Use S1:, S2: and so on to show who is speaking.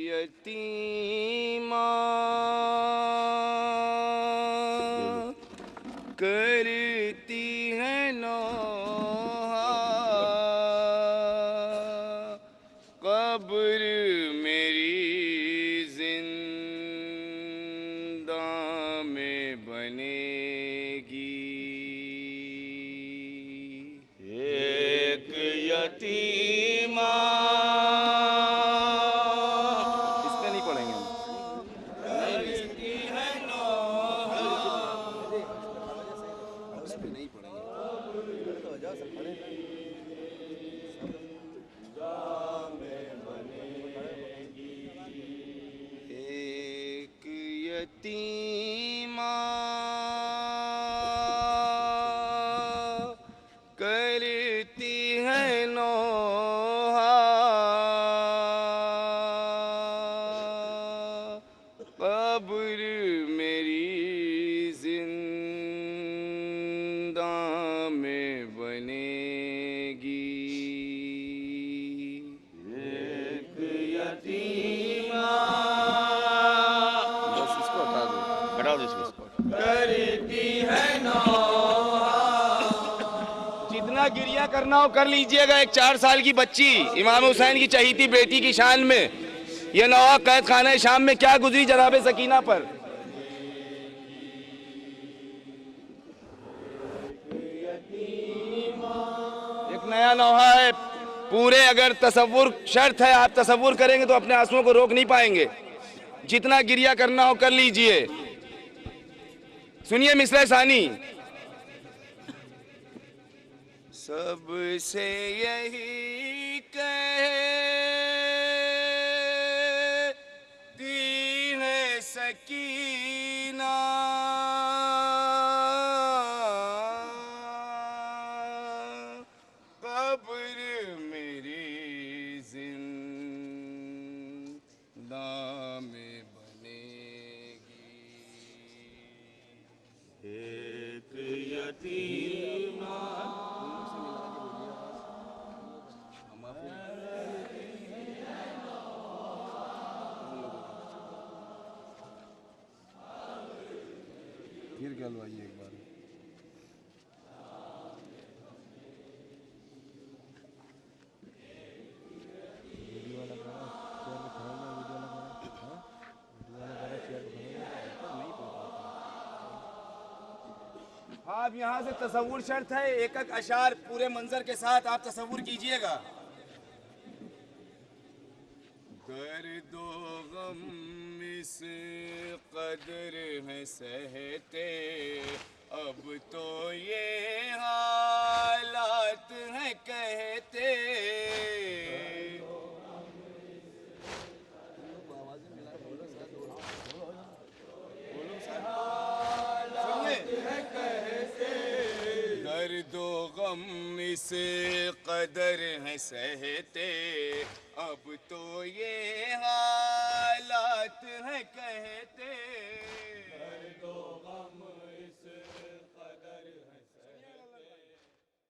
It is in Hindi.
S1: यतीमा करती है नौहा, कब्र मेरी जिंदा में बनेगी। एक यतीमा, इस पे नहीं पढ़ेंगे हम। करती है नौहा, उस पे नहीं पढ़ेंगे। एक यतीमा करती है नौहा, कब्र मेरी जिंदा में बनेगी। एक यतीमा, बस इसको हटा दो, हटा दो इसको। करती है नौहा, जितना गिरिया करना हो कर लीजिएगा। एक 4 साल की बच्ची इमाम हुसैन की चहीती बेटी की शान में यह नौहा कैद खाना शाम में क्या गुजरी जनाबे सकीना पर। एक नया नौहा है पूरे, अगर तसव्वुर शर्त है, आप तसव्वुर करेंगे तो अपने आंसुओं को रोक नहीं पाएंगे। जितना गिरिया करना हो कर लीजिए। सुनिए मिसरे सानी। सबसे यही कहती है सकीना, कब्र मेरी जिंदा में बनेगी। एक यतीमा, फिर गलवाइए एक बार। आप यहाँ से तसव्वुर शर्त है, एक एक अशार पूरे मंजर के साथ आप तसव्वुर कीजिएगा। दर्दो गम इस कदर है सहते, अब तो ये हालात हैं कहते। दर्दो गम इस कदर है सहते, अब तो ये हालात हैं कहते।